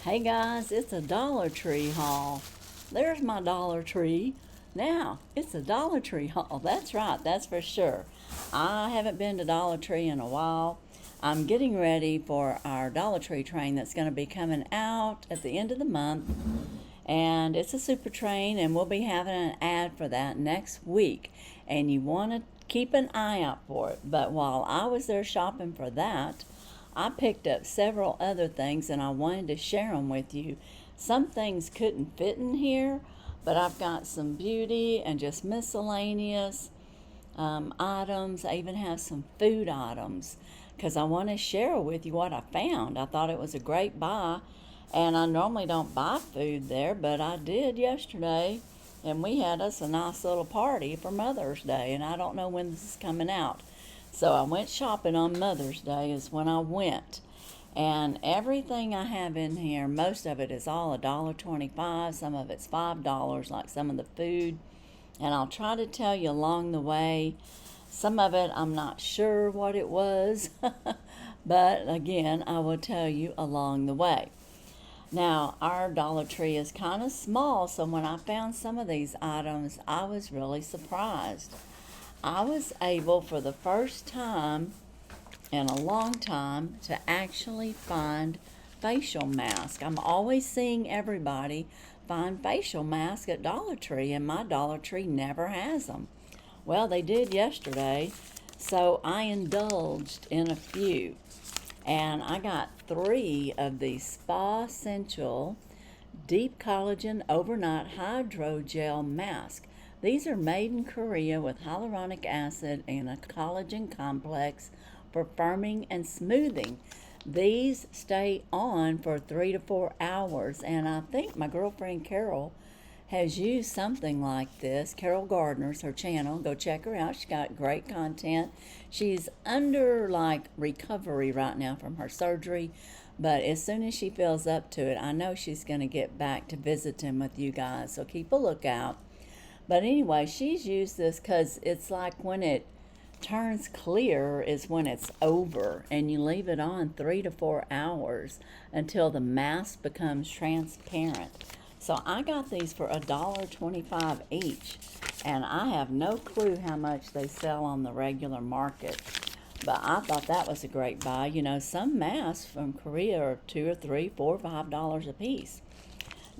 Hey guys, it's a Dollar Tree haul. There's my Dollar Tree. Now, it's a Dollar Tree haul. That's right, that's for sure. I haven't been to Dollar Tree in a while. I'm getting ready for our Dollar Tree train that's going to be coming out at the end of the month. And it's a super train, and we'll be having an ad for that next week. And you want to keep an eye out for it. But while I was there shopping for that, I picked up several other things and I wanted to share them with you. Some things couldn't fit in here, but I've got some beauty and just miscellaneous items. I even have some food items because I want to share with you what I found. I thought it was a great buy, and I normally don't buy food there, but I did yesterday, and we had us a nice little party for Mother's Day, and I don't know when this is coming out. So I went shopping on Mother's Day is when I went. And everything I have in here, most of it is all $1.25. Some of it's $5, like some of the food. And I'll try to tell you along the way. Some of it I'm not sure what it was. But again, I will tell you along the way. Now, our Dollar Tree is kind of small, so when I found some of these items, I was really surprised. I was able for the first time in a long time to actually find facial masks. I'm always seeing everybody find facial masks at Dollar Tree, and my Dollar Tree never has them. Well, they did yesterday, so I indulged in a few. And I got 3 of these Spa Essential Deep Collagen Overnight Hydrogel Mask. These are made in Korea with hyaluronic acid and a collagen complex for firming and smoothing. These stay on for 3 to 4 hours, and I think my girlfriend Carol has used something like this. Carol Gardner's her channel. Go check her out. She's got great content. She's under recovery right now from her surgery, but as soon as she feels up to it, I know she's going to get back to visiting with you guys, so keep a lookout. But anyway, she's used this because it's like when it turns clear is when it's over, and you leave it on 3 to 4 hours until the mask becomes transparent. So I got these for $1.25 each, and I have no clue how much they sell on the regular market. But I thought that was a great buy. You know, some masks from Korea are $2 or $3, $4, $5 a piece.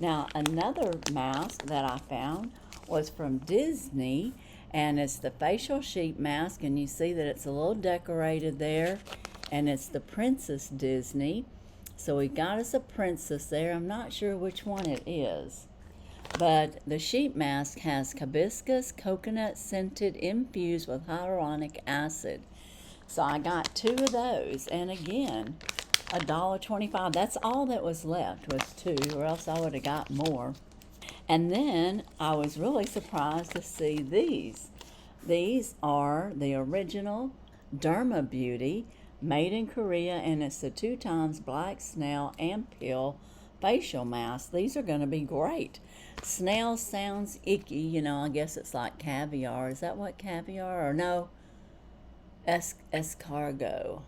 Now, another mask that I found was from Disney, and it's the facial sheet mask, and you see that it's a little decorated there, and it's the Princess Disney. So we got us a princess there. I'm not sure which one it is, but the sheet mask has hibiscus coconut scented infused with hyaluronic acid. So I got 2 of those, and again, $1.25. That's all that was left was 2, or else I would have got more. And then I was really surprised to see these. These are the original Derma Beauty, made in Korea, and it's the 2 times black snail and pill facial mask. These are going to be great. Snail sounds icky, you know, I guess it's like caviar. Is that what caviar, or no? Escargot,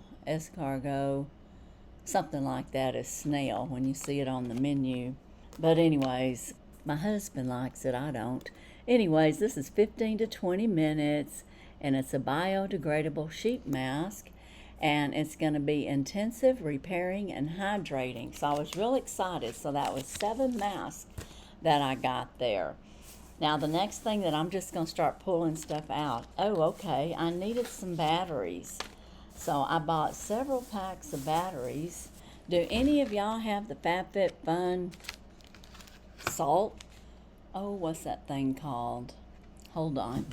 something like that is snail when you see it on the menu. But anyways, my husband likes it, I don't. Anyways, this is 15 to 20 minutes, and it's a biodegradable sheet mask, and it's going to be intensive, repairing, and hydrating. So I was real excited. So that was 7 masks that I got there. Now, the next thing that I'm just going to start pulling stuff out. Oh, okay, I needed some batteries. So I bought several packs of batteries. Do any of y'all have the FabFitFun salt? Oh, what's that thing called? Hold on.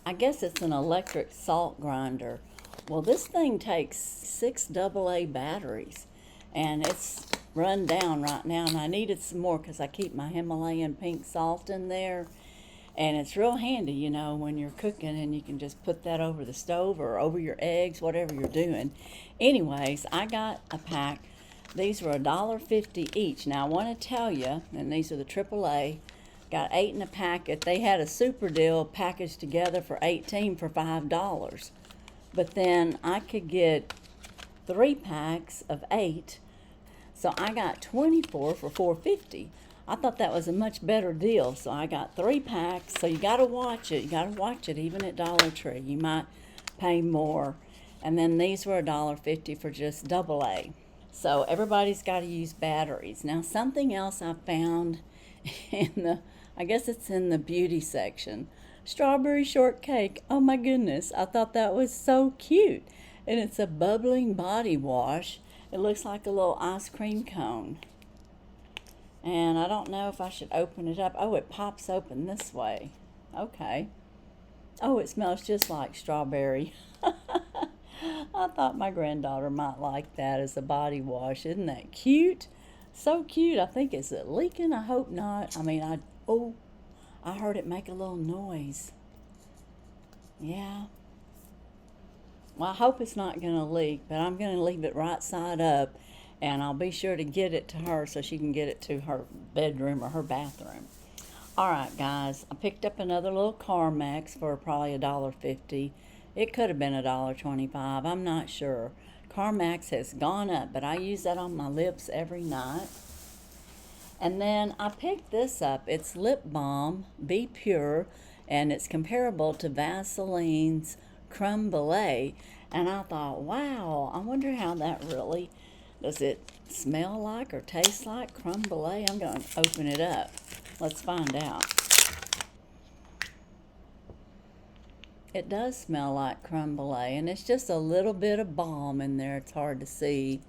I guess it's an electric salt grinder. Well, this thing takes 6 AA batteries, and it's run down right now, and I needed some more because I keep my Himalayan pink salt in there, and it's real handy, you know, when you're cooking, and you can just put that over the stove or over your eggs, whatever you're doing. Anyways, I got a pack. These were $1.50 each. Now, I want to tell you, and these are the AAA, got 8 in a packet. They had a super deal packaged together for 18 for $5. But then I could get 3 packs of 8 So I got 24 for $4.50. I thought that was a much better deal, so I got 3 packs. So you got to watch it. You got to watch it even at Dollar Tree. You might pay more. And then these were $1.50 for just AA. So everybody's got to use batteries. Now something else I found in the, I guess it's in the beauty section. Strawberry shortcake. Oh my goodness, I thought that was so cute. And it's a bubbling body wash. It looks like a little ice cream cone. And I don't know if I should open it up. Oh, it pops open this way. Okay. Oh, it smells just like strawberry. I thought my granddaughter might like that as a body wash. Isn't that cute? So cute. I think, is it leaking? I hope not. I mean, I heard it make a little noise. Yeah. Well, I hope it's not going to leak, but I'm going to leave it right side up, and I'll be sure to get it to her so she can get it to her bedroom or her bathroom. All right, guys, I picked up another little Carmex for probably $1.50. It could have been $1.25. I'm not sure. Carmex has gone up, but I use that on my lips every night. And then I picked this up. It's lip balm, Be Pure, and it's comparable to Vaseline's Creme Brulee. And I thought, wow, I wonder how that really, does it smell like or taste like Creme Brulee? I'm going to open it up. Let's find out. It does smell like creme brulee, and it's just a little bit of balm in there. It's hard to see,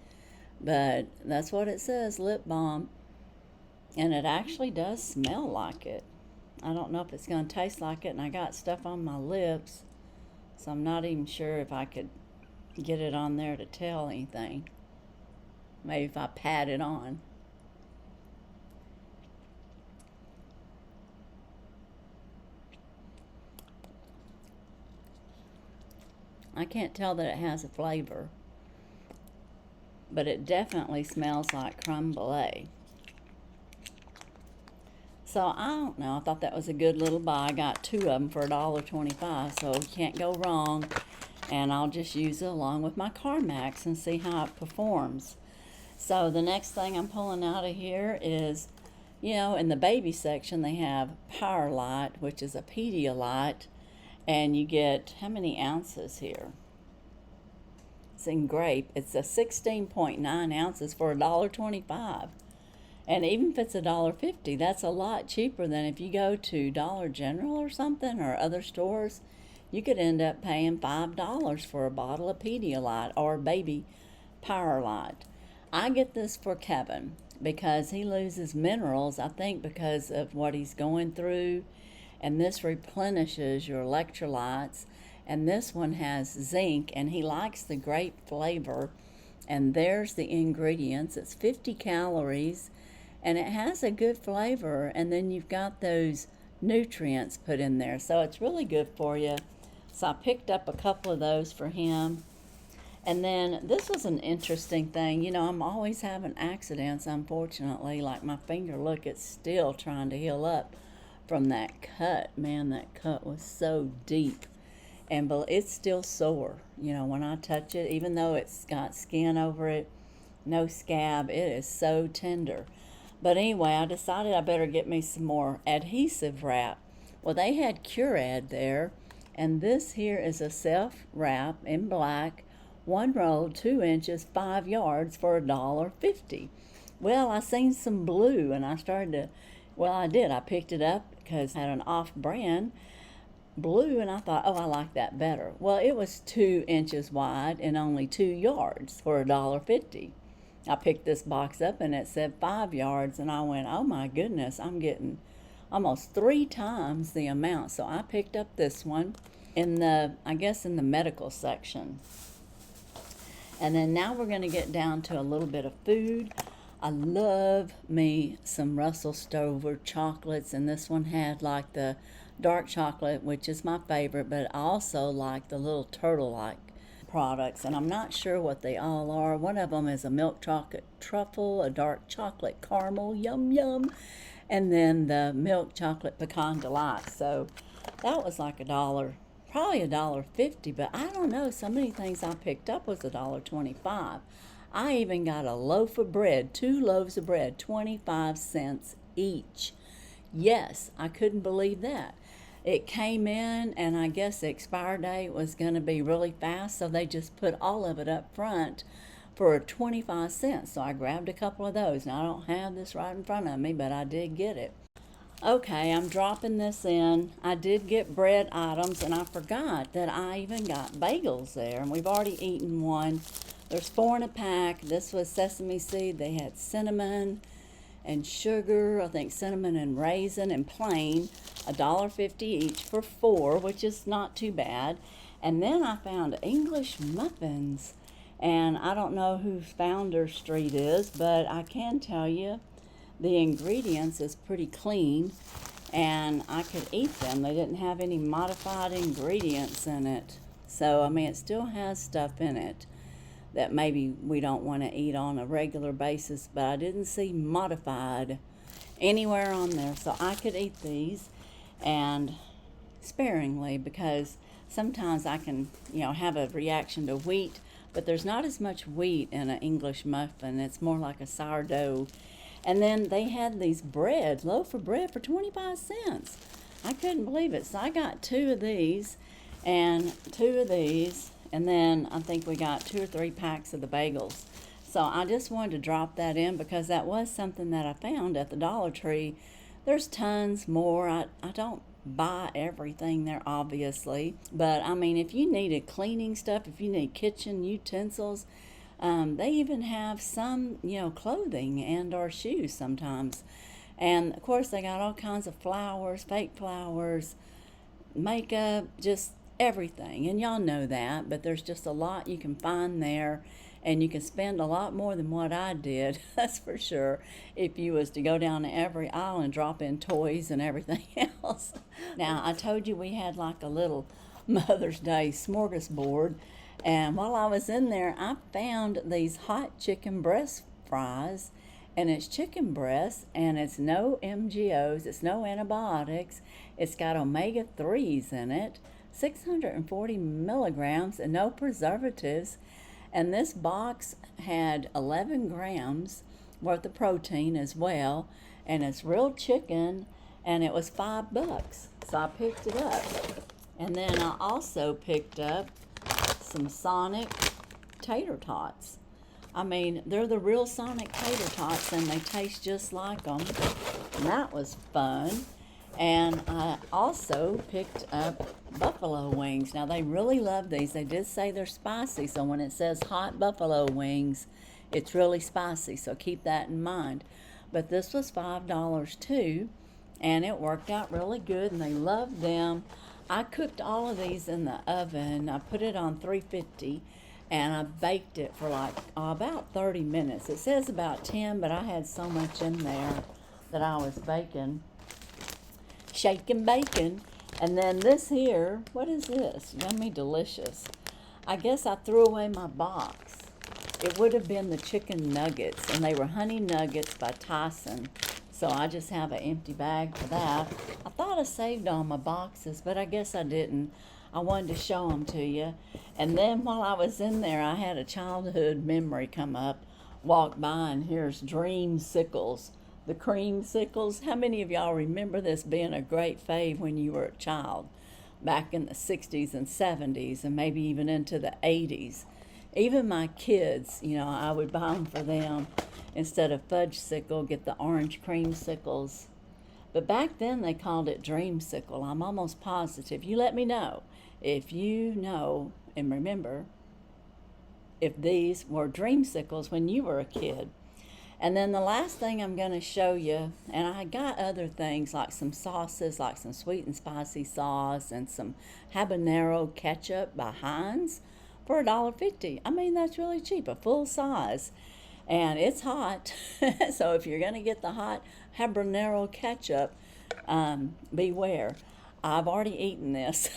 but that's what it says, lip balm. And it actually does smell like it. I don't know if it's going to taste like it, and I got stuff on my lips, so I'm not even sure if I could get it on there to tell anything. Maybe if I pat it on. I can't tell that it has a flavor, but it definitely smells like creme brulee. So I don't know, I thought that was a good little buy. I got 2 of them for $1.25, so you can't go wrong. And I'll just use it along with my Carmex and see how it performs. So the next thing I'm pulling out of here is, you know, in the baby section they have Power Light, which is a Pedialyte. And you get, how many ounces here? It's in grape. It's a 16.9 ounces for $1.25. And even if it's $1.50, that's a lot cheaper than if you go to Dollar General or something or other stores. You could end up paying $5 for a bottle of Pedialyte or baby Power Light. I get this for Kevin because he loses minerals, I think because of what he's going through. And this replenishes your electrolytes, and this one has zinc, and he likes the grape flavor. And there's the ingredients. It's 50 calories, and it has a good flavor, and then you've got those nutrients put in there, so it's really good for you. So I picked up a couple of those for him. And then this was an interesting thing. You know, I'm always having accidents, unfortunately. Like my finger, look, it's still trying to heal up from that cut. Man, that cut was so deep, and it's still sore, you know, when I touch it, even though it's got skin over it, no scab. It is so tender. But anyway, I decided I better get me some more adhesive wrap. Well, they had Curad there, and this here is a self wrap in black, 1 roll, 2 inches, 5 yards for $1.50. Well, I seen some blue, and I started to, well, I did. I picked it up because I had an off-brand blue, and I thought, oh, I like that better. Well, it was 2 inches wide and only 2 yards for $1.50. I picked this box up, and it said 5 yards, and I went, oh, my goodness, I'm getting almost 3 times the amount. So I picked up this one in the, I guess, in the medical section. And then now we're going to get down to a little bit of food. I love me some Russell Stover chocolates, and this one had like the dark chocolate, which is my favorite, but I also like the little turtle-like products, and I'm not sure what they all are. One of them is a milk chocolate truffle, a dark chocolate caramel, yum yum, and then the milk chocolate pecan delight. So that was like $1, probably $1.50, but I don't know, so many things I picked up was $1.25. I even got a loaf of bread, 2 loaves of bread, 25 cents each. Yes, I couldn't believe that. It came in, and I guess the expiry date was going to be really fast, so they just put all of it up front for 25 cents. So I grabbed a couple of those. Now, I don't have this right in front of me, but I did get it. Okay, I'm dropping this in. I did get bread items, and I forgot that I even got bagels there, and we've already eaten one. There's 4 in a pack. This was sesame seed. They had cinnamon and sugar, I think cinnamon and raisin and plain, $1.50 each for 4, which is not too bad. And then I found English muffins, and I don't know who Founder Street is, but I can tell you the ingredients is pretty clean, and I could eat them. They didn't have any modified ingredients in it. So, I mean, it still has stuff in it that maybe we don't want to eat on a regular basis, but I didn't see modified anywhere on there. So I could eat these, and sparingly, because sometimes I can, have a reaction to wheat, but there's not as much wheat in an English muffin. It's more like a sourdough. And then they had these loaf of bread for 25 cents. I couldn't believe it. So I got 2 of these and 2 of these, and then I think we got 2 or 3 packs of the bagels. So I just wanted to drop that in because that was something that I found at the Dollar Tree. There's tons more. I don't buy everything there, obviously. But, I mean, if you needed cleaning stuff, if you need kitchen utensils, they even have some, clothing and or shoes sometimes. And, of course, they got all kinds of flowers, fake flowers, makeup, just everything. And y'all know that, but there's just a lot you can find there. And you can spend a lot more than what I did, that's for sure, if you was to go down to every aisle and drop in toys and everything else. Now, I told you we had like a little Mother's Day smorgasbord. And while I was in there, I found these hot chicken breast fries. And it's chicken breast, and it's no MGOs, it's no antibiotics. It's got omega-3s in it, 640 milligrams, and no preservatives. And this box had 11 grams worth of protein as well, and it's real chicken, and it was $5. So I picked it up. And then I also picked up some Sonic tater tots. I mean, they're the real Sonic tater tots, and they taste just like them. And that was fun. And I also picked up buffalo wings. Now, they really love these. They did say they're spicy, so when it says hot buffalo wings, it's really spicy, so keep that in mind. But this was $5 too, and it worked out really good, and they loved them. I cooked all of these in the oven. I put it on 350, and I baked it for like about 30 minutes. It says about 10, but I had so much in there that I was baking. Shaking bacon. And then this here, what is this? Yummy delicious. I guess I threw away my box. It would have been the chicken nuggets, and they were honey nuggets by Tyson. So I just have an empty bag for that. I thought I saved all my boxes, but I guess I didn't. I wanted to show them to you. And then while I was in there, I had a childhood memory come up, walk by, and here's Dreamsicles. The creamsicles. How many of y'all remember this being a great fave when you were a child? Back in the 60s and 70s and maybe even into the 80s. Even my kids, I would buy them for them. Instead of fudgesicle, get the orange creamsicles. But back then they called it Dreamsicle. I'm almost positive. You let me know if you know and remember if these were Dreamsicles when you were a kid. And then the last thing I'm going to show you, and I got other things like some sauces, like some sweet and spicy sauce and some habanero ketchup by Heinz for $1.50. I mean, that's really cheap, a full size. And it's hot, so if you're going to get the hot habanero ketchup, beware. I've already eaten this,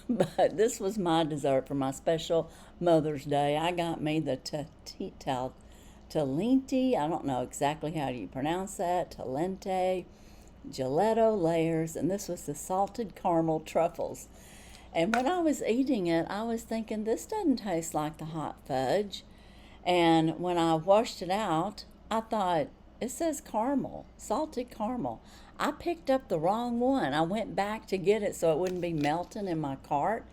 but this was my dessert for my special Mother's Day. I got me the Talenti, I don't know exactly how you pronounce that, Talente, gelato layers, and this was the salted caramel truffles. And when I was eating it, I was thinking, this doesn't taste like the hot fudge. And when I washed it out, I thought, it says caramel, salted caramel. I picked up the wrong one. I went back to get it so it wouldn't be melting in my cart,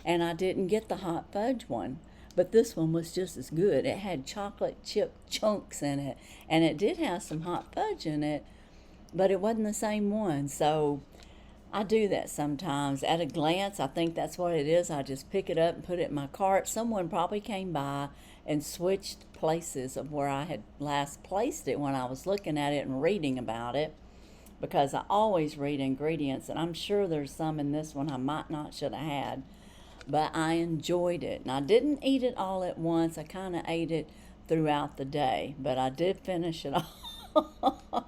and I didn't get the hot fudge one. But this one was just as good. It had chocolate chip chunks in it, and it did have some hot fudge in it, but it wasn't the same one. So I do that sometimes. At a glance, I think that's what it is. I just pick it up and put it in my cart. Someone probably came by and switched places of where I had last placed it when I was looking at it and reading about it, because I always read ingredients, and I'm sure there's some in this one I might not should have had, but I enjoyed it. And I didn't eat it all at once. I kind of ate it throughout the day, but I did finish it all,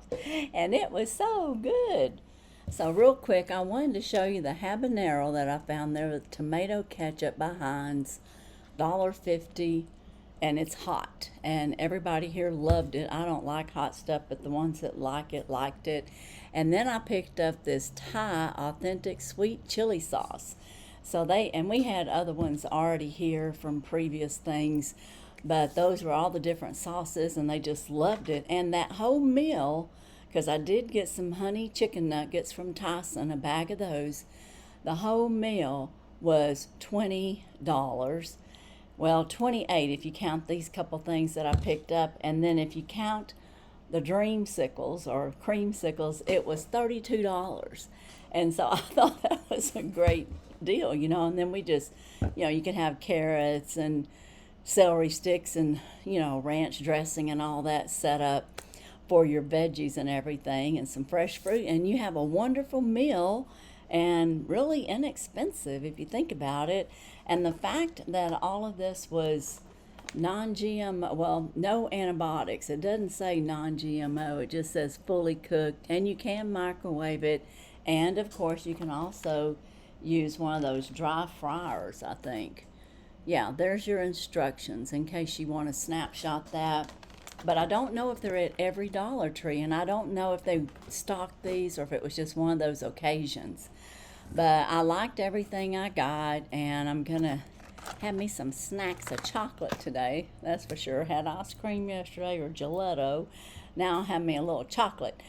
and it was so good. So real quick, I wanted to show you the habanero that I found there with tomato ketchup by Heinz, $1.50, and it's hot. And everybody here loved it. I don't like hot stuff, but the ones that like it liked it. And then I picked up this Thai authentic sweet chili sauce. So we had other ones already here from previous things, but those were all the different sauces, and they just loved it. And that whole meal, because I did get some honey chicken nuggets from Tyson, a bag of those. The whole meal was $20. Well, 28 if you count these couple things that I picked up. And then if you count the dreamsicles or creamsicles, it was $32. And so I thought that was a great deal, And then we just, you can have carrots and celery sticks and, ranch dressing and all that set up for your veggies and everything, and some fresh fruit, and you have a wonderful meal, and really inexpensive if you think about it. And the fact that all of this was non-GMO, well, no antibiotics. It doesn't say non-GMO. It just says fully cooked, and you can microwave it. And of course, you can also use one of those dry fryers, I think. Yeah, there's your instructions in case you want to snapshot that. But I don't know if they're at every Dollar Tree, and I don't know if they stocked these or if it was just one of those occasions. But I liked everything I got, and I'm going to have me some snacks of chocolate today. That's for sure. Had ice cream yesterday or gelato. Now I'll have me a little chocolate.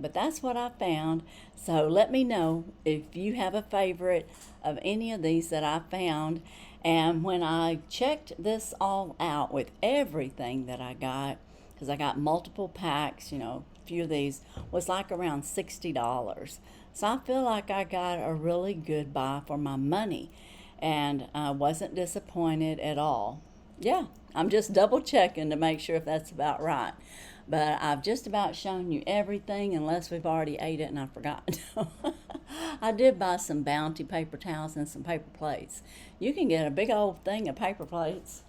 But that's what I found. So let me know if you have a favorite of any of these that I found. And when I checked this all out with everything that I got, because I got multiple packs, a few of these, was like around $60. So I feel like I got a really good buy for my money, and I wasn't disappointed at all. Yeah, I'm just double checking to make sure if that's about right. But I've just about shown you everything, unless we've already ate it and I forgot. I did buy some Bounty paper towels and some paper plates. You can get a big old thing of paper plates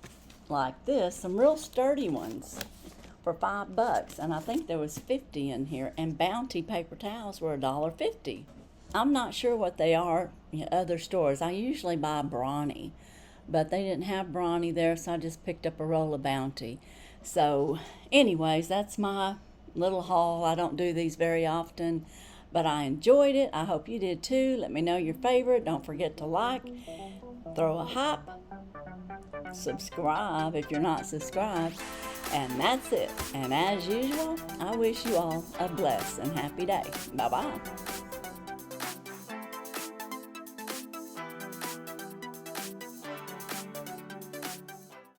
like this, some real sturdy ones, for $5, and I think there was 50 in here, and Bounty paper towels were $1.50. I'm not sure what they are in other stores. I usually buy Brawny, but they didn't have Brawny there, so I just picked up a roll of Bounty. So anyways, that's my little haul. I don't do these very often, but I enjoyed it. I hope you did too. Let me know your favorite. Don't forget to like, throw a hype, subscribe if you're not subscribed. And that's it. And as usual, I wish you all a blessed and happy day. Bye-bye.